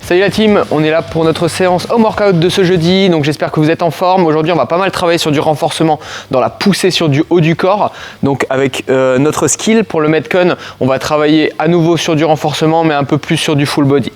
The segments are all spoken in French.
Salut la team, on est là pour notre séance home workout de ce jeudi, donc j'espère que vous êtes en forme. Aujourd'hui on va pas mal travailler sur du renforcement dans la poussée sur du haut du corps. Donc avec notre skill pour le Metcon, on va travailler à nouveau sur du renforcement mais un peu plus sur du full body.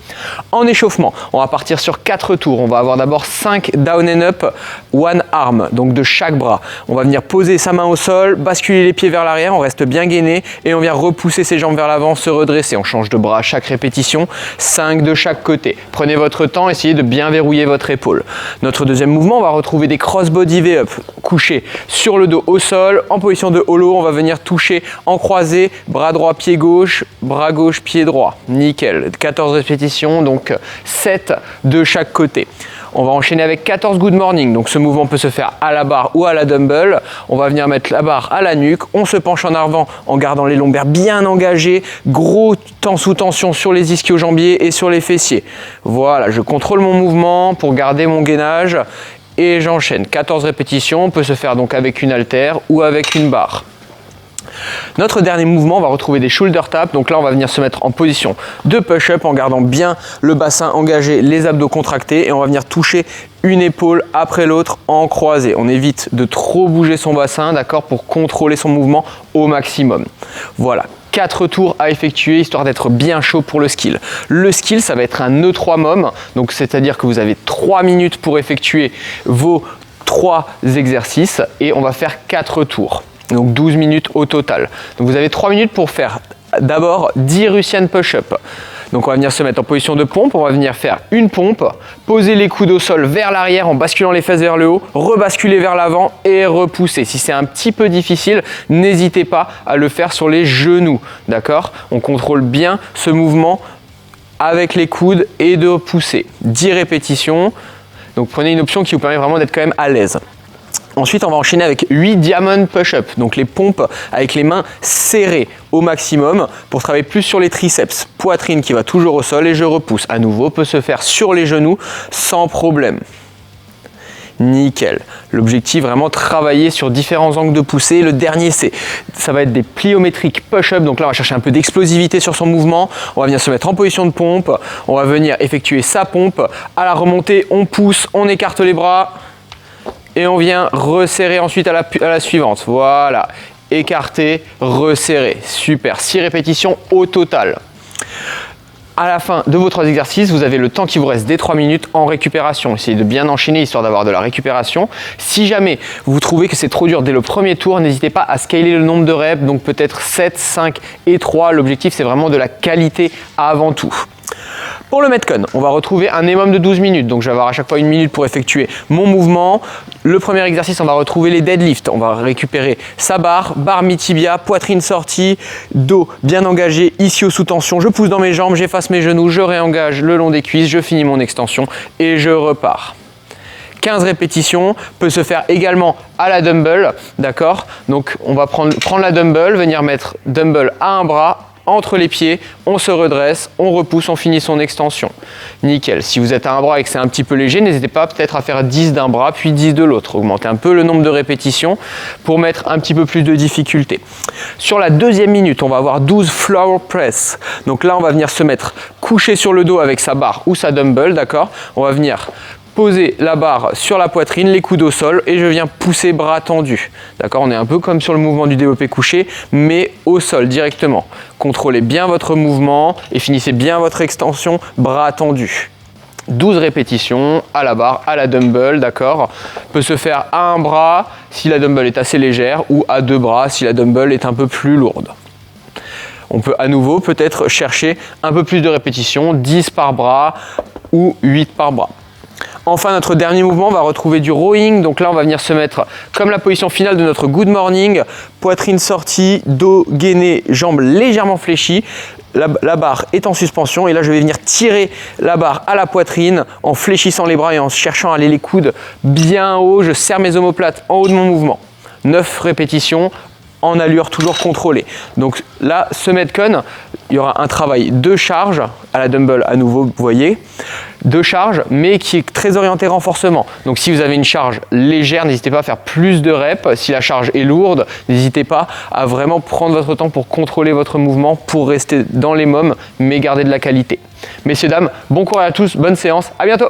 En échauffement, on va partir sur 4 tours. On va avoir d'abord 5 down and up, one arm, donc de chaque bras. On va venir poser sa main au sol, basculer les pieds vers l'arrière, on reste bien gainé et on vient repousser ses jambes vers l'avant, se redresser. On change de bras à chaque répétition, 5 de chaque côté. Prenez votre temps, essayez de bien verrouiller votre épaule. Notre deuxième mouvement, on va retrouver des cross-body V-up, couché sur le dos au sol, en position de hollow. On va venir toucher en croisé, bras droit, pied gauche, bras gauche, pied droit. Nickel. 14 répétitions, donc 7 de chaque côté. On va enchaîner avec 14 good morning. Donc ce mouvement peut se faire à la barre ou à la dumbbell. On va venir mettre la barre à la nuque. On se penche en avant en gardant les lombaires bien engagés. Gros temps sous tension sur les ischio-jambiers et sur les fessiers. Voilà, je contrôle mon mouvement pour garder mon gainage et j'enchaîne. 14 répétitions. On peut se faire donc avec une haltère ou avec une barre. Notre dernier mouvement, on va retrouver des shoulder taps. Donc là, on va venir se mettre en position de push-up en gardant bien le bassin engagé, les abdos contractés. Et on va venir toucher une épaule après l'autre en croisé. On évite de trop bouger son bassin, d'accord, pour contrôler son mouvement au maximum. Voilà. 4 tours à effectuer histoire d'être bien chaud pour le skill. Le skill, ça va être un E3 mom. Donc c'est-à-dire que vous avez 3 minutes pour effectuer vos 3 exercices et on va faire 4 tours. Donc 12 minutes au total. Donc vous avez 3 minutes pour faire d'abord 10 Russian push-up. Donc on va venir se mettre en position de pompe, on va venir faire une pompe, poser les coudes au sol vers l'arrière en basculant les fesses vers le haut, rebasculer vers l'avant et repousser. Si c'est un petit peu difficile, n'hésitez pas à le faire sur les genoux, d'accord? On contrôle bien ce mouvement avec les coudes et de pousser. 10 répétitions, donc prenez une option qui vous permet vraiment d'être quand même à l'aise. Ensuite, on va enchaîner avec 8 diamond push-up, donc les pompes avec les mains serrées au maximum pour travailler plus sur les triceps. Poitrine qui va toujours au sol et je repousse. À nouveau, peut se faire sur les genoux sans problème. Nickel. L'objectif, vraiment travailler sur différents angles de poussée. Le dernier, ça va être des pliométriques push-up. Donc là, on va chercher un peu d'explosivité sur son mouvement. On va venir se mettre en position de pompe. On va venir effectuer sa pompe. À la remontée, on pousse, on écarte les bras. Et on vient resserrer ensuite à la suivante. Voilà, écarter, resserrer. Super, 6 répétitions au total. À la fin de vos 3 exercices, vous avez le temps qui vous reste des 3 minutes en récupération. Essayez de bien enchaîner histoire d'avoir de la récupération. Si jamais vous trouvez que c'est trop dur dès le premier tour, n'hésitez pas à scaler le nombre de reps. Donc peut-être 7, 5 et 3. L'objectif, c'est vraiment de la qualité avant tout. Pour le Metcon, on va retrouver un minimum de 12 minutes. Donc je vais avoir à chaque fois 1 minute pour effectuer mon mouvement. Le premier exercice, on va retrouver les deadlifts. On va récupérer sa barre, barre mi-tibia, poitrine sortie, dos bien engagé, ischio sous tension. Je pousse dans mes jambes, j'efface mes genoux, je réengage le long des cuisses, je finis mon extension et je repars. 15 répétitions, peut se faire également à la dumbbell, d'accord? Donc on va prendre la dumbbell, venir mettre dumbbell à un bras, entre les pieds, on se redresse, on repousse, on finit son extension. Nickel. Si vous êtes à un bras et que c'est un petit peu léger, n'hésitez pas peut-être à faire 10 d'un bras puis 10 de l'autre. Augmentez un peu le nombre de répétitions pour mettre un petit peu plus de difficulté. Sur la deuxième minute, on va avoir 12 floor press. Donc là, on va venir se mettre couché sur le dos avec sa barre ou sa dumbbell, d'accord? On va venir poser la barre sur la poitrine, les coudes au sol et je viens pousser bras tendus. D'accord, on est un peu comme sur le mouvement du développé couché, mais au sol directement. Contrôlez bien votre mouvement et finissez bien votre extension, bras tendus. 12 répétitions à la barre, à la dumbbell, d'accord. Peut se faire à un bras si la dumbbell est assez légère ou à 2 bras si la dumbbell est un peu plus lourde. On peut à nouveau peut-être chercher un peu plus de répétitions, 10 par bras ou 8 par bras. Enfin, notre dernier mouvement, on va retrouver du rowing. Donc là, on va venir se mettre comme la position finale de notre good morning. Poitrine sortie, dos gainé, jambes légèrement fléchies. La barre est en suspension et là, je vais venir tirer la barre à la poitrine en fléchissant les bras et en cherchant à aller les coudes bien haut. Je serre mes omoplates en haut de mon mouvement. 9 répétitions en allure toujours contrôlée. Donc là, ce Metcon, il y aura un travail de charge à la dumbbell à nouveau, vous voyez, de charge, mais qui est très orienté renforcement. Donc si vous avez une charge légère, n'hésitez pas à faire plus de reps. Si la charge est lourde, n'hésitez pas à vraiment prendre votre temps pour contrôler votre mouvement, pour rester dans les mômes, mais garder de la qualité. Messieurs, dames, bon courage à tous, bonne séance, à bientôt.